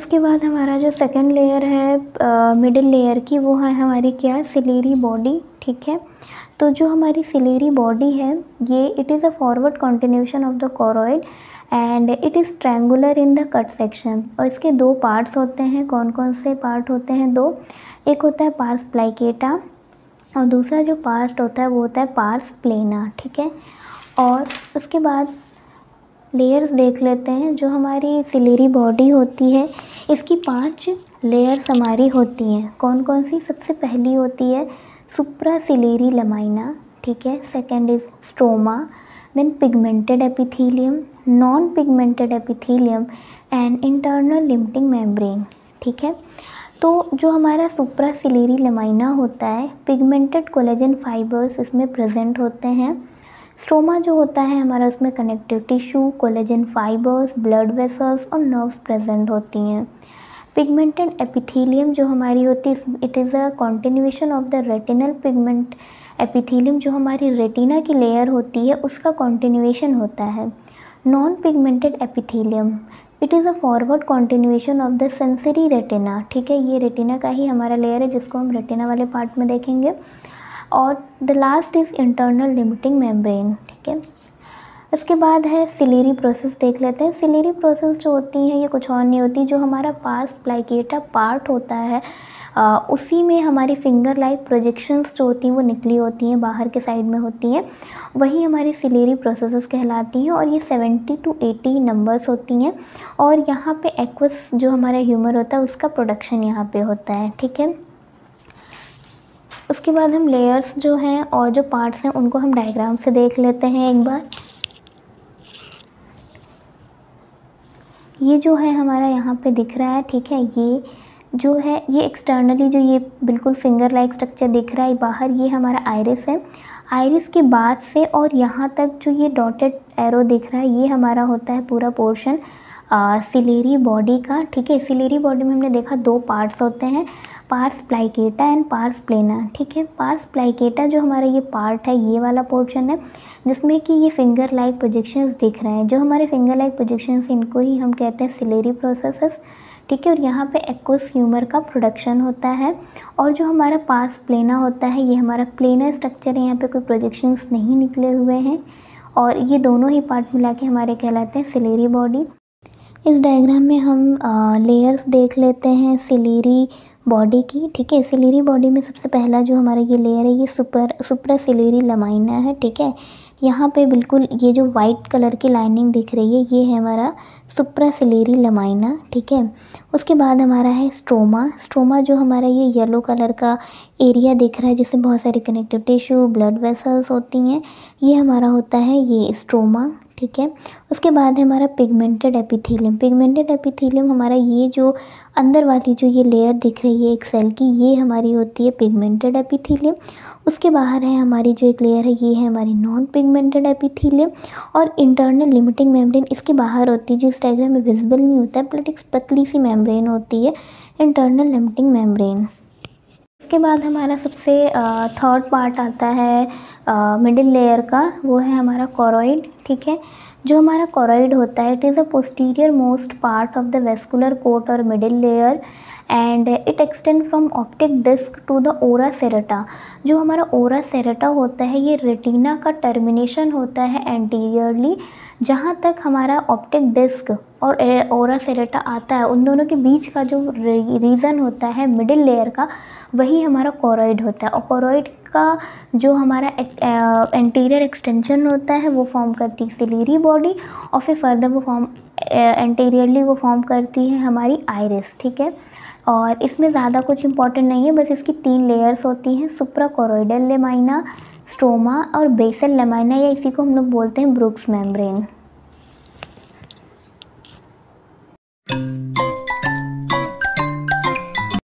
उसके बाद हमारा जो सेकंड लेयर है मिडिल लेयर की, वो है हमारी क्या, सिलेरी बॉडी। ठीक है, तो जो हमारी सिलेरी बॉडी है ये it is a forward continuation of the choroid and it is triangular in the cut section. और इसके दो पार्ट्स होते हैं। कौन कौन से पार्ट होते हैं? दो। एक होता है पार्स प्लाइकेटा और दूसरा जो पार्ट होता है वो होता है पार्स प्लेना। ठीक है, और उसके बाद लेयर्स देख लेते हैं। जो हमारी सिलेरी बॉडी होती है इसकी 5 लेयर्स हमारी होती हैं। कौन कौन सी? सबसे पहली होती है सुप्रा सिलेरी लमाइना। ठीक है, second is stroma, then pigmented epithelium, non pigmented epithelium and internal limiting membrane. ठीक है, तो जो हमारा सुप्रा सिलेरी लमाइना होता है, पिगमेंटेड कोलेजन फाइबर्स इसमें प्रेजेंट होते हैं। स्ट्रोमा जो होता है हमारा, उसमें connective tissue, collagen fibres, blood vessels और नर्व्स प्रेजेंट होती हैं। पिगमेंटेड एपिथेलियम जो हमारी होती है, it is a continuation of the retinal pigment epithelium. जो हमारी रेटिना की लेयर होती है उसका कंटिन्यूएशन होता है। Non pigmented epithelium, it is a forward continuation of the sensory retina. ठीक है, ये रेटिना का ही हमारा लेयर है जिसको हम रेटिना वाले पार्ट में देखेंगे। और the last is internal limiting membrane. ठीक है, इसके बाद है सिलेरी प्रोसेस देख लेते हैं। सिलेरी प्रोसेस जो होती है ये कुछ और नहीं होती, जो हमारा पार्स प्लाइकेटा पार्ट होता है उसी में हमारी फिंगर लाइक प्रोजेक्शंस जो होती हैं वो निकली होती हैं, बाहर के साइड में होती हैं, वही हमारी सिलेरी प्रोसेसेस कहलाती हैं। और ये 70 to 80 नंबर्स होती हैं। और यहाँ पे एक्वस जो हमारा ह्यूमर होता है उसका प्रोडक्शन यहाँ पे होता है। ठीक है, उसके बाद हम लेयर्स जो हैं और जो पार्ट्स हैं उनको हम डायग्राम से देख लेते हैं एक बार। ये जो है हमारा यहाँ पे दिख रहा है। ठीक है, ये जो है ये एक्सटर्नली जो ये बिल्कुल फिंगर लाइक स्ट्रक्चर दिख रहा है बाहर, ये हमारा आइरिस है। आइरिस के बाद से और यहाँ तक जो ये डॉटेड एरो दिख रहा है ये हमारा होता है पूरा पोर्शन सिलेरी बॉडी का। ठीक है, सिलेरी बॉडी में हमने देखा 2 पार्ट्स होते हैं, पार्स प्लाइकेटा एंड पार्स प्लेना। ठीक है, पार्स प्लाइकेटा जो हमारा ये पार्ट है ये वाला पोर्शन है जिसमें कि ये फिंगर लाइक प्रोजेक्शंस दिख रहे हैं। जो हमारे फिंगर लाइक प्रोजेक्शंस इनको ही हम कहते हैं सिलेरी प्रोसेसेस। ठीक है, और यहाँ पे एक्वस ह्यूमर का प्रोडक्शन होता है। और जो हमारा पार्स प्लेना होता है ये हमारा प्लेनर स्ट्रक्चर है, यहाँ पे कोई प्रोजेक्शंस नहीं निकले हुए हैं। और ये दोनों ही पार्ट मिला के हमारे कहलाते हैं सिलेरी बॉडी। इस डायग्राम में हम लेयर्स देख लेते हैं सिलेरी बॉडी की। ठीक है, सिलेरी बॉडी में सबसे पहला जो हमारा ये लेयर है ये सुप्रा सिलेरी लमाइना है। ठीक है, यहाँ पे बिल्कुल ये जो वाइट कलर की लाइनिंग दिख रही है ये है हमारा सुप्रा सिलेरी लमाइना। ठीक है, उसके बाद हमारा है स्ट्रोमा। स्ट्रोमा जो हमारा ये येलो कलर का एरिया दिख रहा है जिसमें बहुत सारी कनेक्टिव टिश्यू, ब्लड वेसल्स होती हैं, ये हमारा होता है ये स्ट्रोमा। ठीक है, उसके बाद है हमारा पिगमेंटेड एपिथेलियम। पिगमेंटेड एपिथेलियम हमारा ये जो अंदर वाली जो ये लेयर दिख रही है एक सेल की, ये हमारी होती है पिगमेंटेड एपिथेलियम। उसके बाहर है हमारी जो एक लेयर है ये है हमारी नॉन पिगमेंटेड एपिथेलियम। और इंटरनल लिमिटिंग मेम्ब्रेन इसके बाहर होती है, जो इस डायग्राम में विजिबल नहीं होता है, बट एक पतली सी मेम्ब्रेन होती है, इंटरनल लिमिटिंग मेम्ब्रेन। इसके बाद हमारा सबसे थर्ड पार्ट आता है मिडिल लेयर का, वो है हमारा कोरॉइड। ठीक है, जो हमारा कोरॉइड होता है it is a posterior most part of the vascular coat और middle layer and it extend from optic disc to the ora serrata. जो हमारा ओरा सेरेटा होता है ये रेटिना का टर्मिनेशन होता है एंटीरियरली, जहाँ तक हमारा ऑप्टिक डिस्क और ओरा सेरेटा आता है उन दोनों के बीच का जो रीजन होता है मिडिल लेयर का, वही हमारा कोरॉइड होता है। और कोरॉइड का जो हमारा एंटीरियर एक्सटेंशन होता है वो फॉर्म करती है सिलेरी बॉडी और फिर फर्दर वो फॉर्म एंटीरियरली वो फॉर्म करती है हमारी आइरिस। ठीक है, और इसमें ज़्यादा कुछ इंपॉर्टेंट नहीं है, बस इसकी 3 लेयर्स होती हैं, सुप्रा कोरॉइडल लेमाइना, स्ट्रोमा और बेसल लेमाइना, या इसी को हम लोग बोलते हैं ब्रुक्स मेम्ब्रेन।